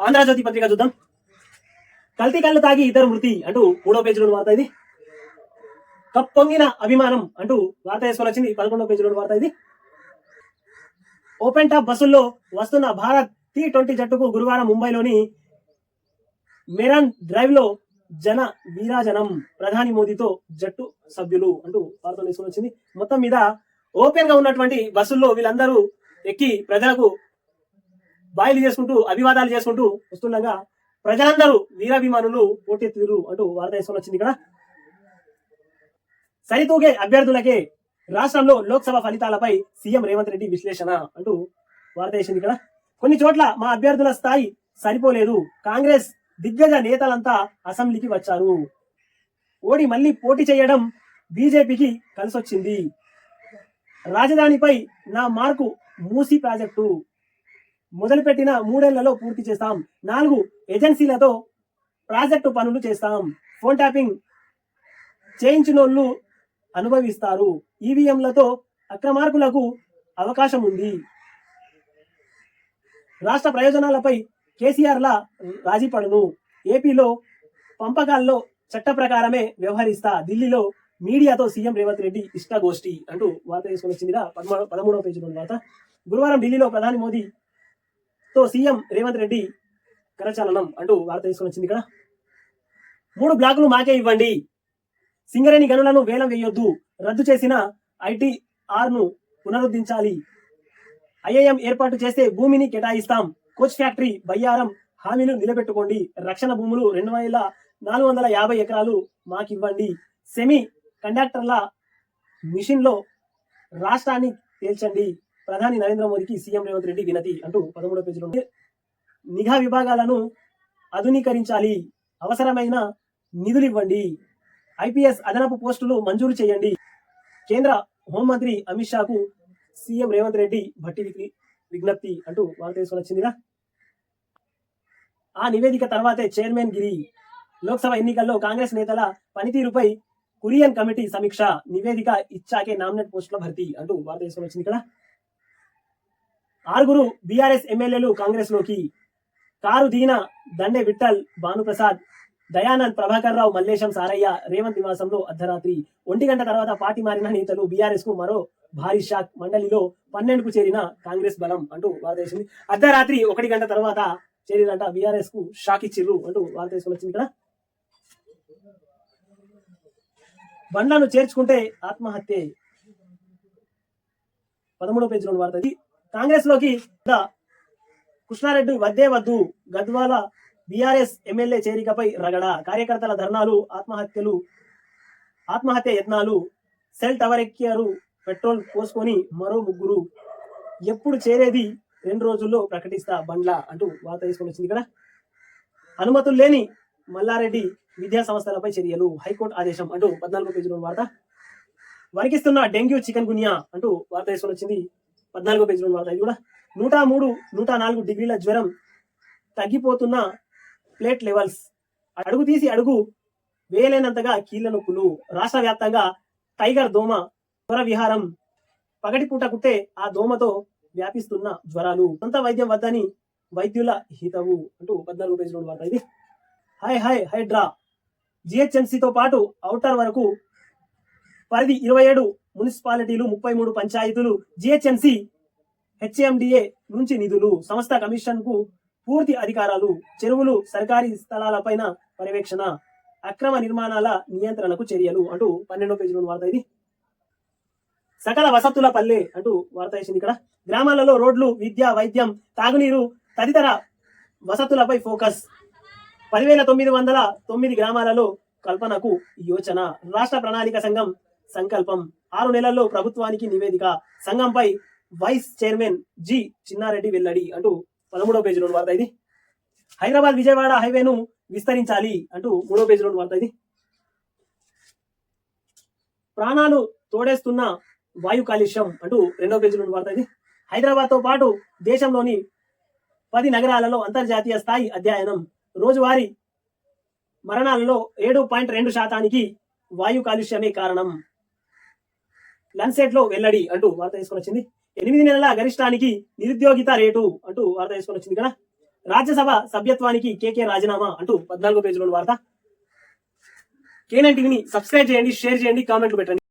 ఆంధ్రజ్యోతి పత్రిక చూద్దాం. కల్తీ కళ్ళు తాగి ఇద్దరు మృతి అంటూ 3వ పేజీలో వార్త ఇది. కప్పొంగిన అభిమానం అంటూ వార్త వేసుకొని వచ్చింది 11వ పేజీలో వార్త ఇది. ఓపెన్ టాప్ బస్సుల్లో వస్తున్న భారత్ T20 జట్టుకు గురువారం ముంబైలోని మెరాన్ డ్రైవ్ లో జన వీరాజనం, ప్రధాని మోదీతో జట్టు సభ్యులు అంటూ వార్త వేసుకొని వచ్చింది. మొత్తం మీద ఓపెన్ గా ఉన్నటువంటి బస్సుల్లో వీళ్ళందరూ ఎక్కి ప్రజలకు బాయిలు చేసుకుంటూ అభివాదాలు చేసుకుంటూ వస్తుండగా ప్రజలందరూ వీరాభిమానులు పోటెత్తిరు అంటూ వార్త వేసుకొని వచ్చింది. ఇక్కడ సరితూగే అభ్యర్థులకే రాష్ట్రంలో లోక్సభ ఫలితాలపై సీఎం రేవంత్ రెడ్డి విశ్లేషణ అంటూ వార్త వేసింది. ఇక్కడ కొన్ని చోట్ల మా అభ్యర్థుల స్థాయి సరిపోలేదు, కాంగ్రెస్ దిగ్గజ నేతలంతా అసెంబ్లీకి వచ్చారు, ఓడి మళ్ళీ పోటీ చేయడం బీజేపీకి కలిసొచ్చింది, రాజధానిపై నా మార్కు మూసీ ప్రాజెక్టు మొదలుపెట్టిన 3 ఏళ్లలో పూర్తి చేస్తాం, 4 ఏజెన్సీలతో ప్రాజెక్టు పనులు చేస్తాం, ఫోన్ ట్యాపింగ్ చేయించినోళ్లు అనుభవిస్తారు, ఈవీఎంలతో అక్రమార్కులకు అవకాశం ఉంది, రాష్ట్ర ప్రయోజనాలపై కేసీఆర్ లా రాజీ పడను, ఏపీలో పంపకాల్లో చట్ట ప్రకారమే వ్యవహరిస్తా, ఢిల్లీలో మీడియాతో సీఎం రేవంత్ రెడ్డి ఇష్టగోష్ఠి అంటూ వార్త తీసుకొని వచ్చిందిగా 13వ పేజీలో వార్త. గురువారం ఢిల్లీలో ప్రధాని మోదీతో సీఎం రేవంత్ రెడ్డి కరచాలనం అంటూ వార్త తీసుకొని వచ్చింది. ఇక్కడ 3 బ్లాకులు మాకే ఇవ్వండి, సింగరేణి గనులను వేలం వేయొద్దు, రద్దు చేసిన ITR ను పునరుద్ధరించాలి, IIM ఏర్పాటు చేస్తే భూమిని కేటాయిస్తాం, కోచ్ ఫ్యాక్టరీ బయ్యారం హామీలు నిలబెట్టుకోండి, రక్షణ భూములు 2450 ఎకరాలు మాకివ్వండి, సెమీ కండక్టర్ల మిషన్ లో రాష్ట్రాన్ని తేల్చండి, ప్రధాని నరేంద్ర మోదీకి సీఎం రేవంత్ రెడ్డి వినతి అంటూ 13వ పేజీలో. నిఘా విభాగాలను ఆధునీకరించాలి, అవసరమైన నిధులు ఇవ్వండి, IPS అదనపు పోస్టులు మంజూరు చేయండి, కేంద్ర హోంమంత్రి అమిత్ షాకు సీఎం రేవంత్ రెడ్డి భట్టి విజ్ఞప్తి అంటూ వార్త తీసుకొని వచ్చిందిగా. ఆ నివేదిక తర్వాతే చైర్మన్ గిరి, లోక్సభ ఎన్నికల్లో కాంగ్రెస్ నేతల పనితీరుపై కురియన్ కమిటీ సమీక్ష, నివేదిక ఇచ్చాకే నామినేట్ పోస్టుల భర్తీ అంటూ వార్త తీసుకొని వచ్చింది. ఇక్కడ 6 బీఆర్ఎస్ ఎమ్మెల్యేలు కాంగ్రెస్ లోకి, కారు దిగిన దండే విఠల్, భానుప్రసాద్, దయానంద్, ప్రభాకర్ రావు, మల్లేశం, సారయ్య రేవంత్ నివాసంలో అర్ధరాత్రి 1 గంట తర్వాత పార్టీ మారిన నేతలు, బీఆర్ఎస్ కు మరో భారీ షాక్, మండలిలో 12కు చేరిన కాంగ్రెస్ బలం అంటూ వార్త వేసింది. అర్ధరాత్రి 1 గంట తర్వాత చేరినంట బీఆర్ఎస్ కు షాక్ ఇచ్చిర్రు అంటూ వార్త వేసుకొని వచ్చింది. ఇక్కడ బండ్లను చేర్చుకుంటే ఆత్మహత్యే 13వ పేజీలో వార్త. కాంగ్రెస్ లోకి కృష్ణారెడ్డి వద్దే వద్దు, గద్వాల బీఆర్ఎస్ ఎమ్మెల్యే చేరికపై రగడ, కార్యకర్తల ధర్నాలు, ఆత్మహత్య యత్నాలు, సెల్ టవర్ ఎక్కారు, పెట్రోల్ పోసుకొని మరో 3, ఎప్పుడు చేరేది 2 రోజుల్లో ప్రకటిస్తా బండ్ల అంటూ వార్త తీసుకొని వచ్చింది. ఇక్కడ అనుమతులు లేని మల్లారెడ్డి విద్యా సంస్థలపై చర్యలు, హైకోర్టు ఆదేశం అంటూ 14వ పేజీలో వార్త. వణికిస్తున్న డెంగ్యూ చికెన్ గున్యా అంటూ వార్త తీసుకొని వచ్చింది 14వ పేజీలో వార్త. ఇది కూడా 103, 104 డిగ్రీల జ్వరం, తగ్గిపోతున్న ప్లేట్ లెవెల్స్, అడుగు తీసి అడుగు వేయలేనంతగా కీళ్ల నొప్పులు, రాష్ట్ర వ్యాప్తంగా టైగర్ దోమ జ్వర విహారం, పగటిపూట కుట్టే ఆ దోమతో వ్యాపిస్తున్న జ్వరాలు, సొంత వైద్యం వద్దని వైద్యుల హితవు అంటూ 14వ పేజీలో వార్త. ఇది హైడ్రా, జిహెచ్ఎంసీతో పాటు ఔటర్ వరకు పరిధి 27 మున్సిపాలిటీలు, 33 పంచాయతీలు, జిహెచ్ఎంసీ HMDA నుంచి నిధులు, సంస్థ కమిషన్ కు పూర్తి అధికారాలు, చెరువులు, సర్కారీ స్థలాలపైన పర్యవేక్షణ, అక్రమ నిర్మాణాల నియంత్రణకు చర్యలు అంటూ 12వ పేజీలో వార్త. ఇది సకల వసతుల పల్లె అంటూ వార్త వేసింది. ఇక్కడ గ్రామాలలో రోడ్లు, విద్య, వైద్యం, తాగునీరు తదితర వసతులపై ఫోకస్, 10,909 గ్రామాలలో కల్పనకు యోచన, రాష్ట్ర ప్రణాళిక సంఘం సంకల్పం, 6 నెలల్లో ప్రభుత్వానికి నివేదిక, సంఘంపై వైస్ చైర్మన్ జి చిన్నారెడ్డి వెల్లడి అంటూ 13వ పేజీలో వార్త. ఇది హైదరాబాద్ విజయవాడ హైవేను విస్తరించాలి అంటూ 3వ పేజీలో వార్త. ఇది ప్రాణాలు తోడేస్తున్న వాయు కాలుష్యం అంటూ 2వ పేజీలో వార్త. ఇది హైదరాబాద్ తో పాటు దేశంలోని 10 నగరాలలో అంతర్జాతీయ స్థాయి అధ్యయనం, రోజువారీ మరణాలలో 7.2% వాయు కాలుష్యమే కారణం, లన్సెట్ లో వెల్లడి అంటూ వార్త తీసుకొని వచ్చింది. 8 నెలల గరిష్టానికి నిరుద్యోగిత రేటు అంటూ వార్త తీసుకొని వచ్చింది. ఇక్కడ రాజ్యసభ సభ్యత్వానికి కేకే రాజీనామా అంటూ 14 పేజీలోని వార్త. K9 టీవీని సబ్స్క్రైబ్ చేయండి, షేర్ చేయండి, కామెంట్లు పెట్టండి.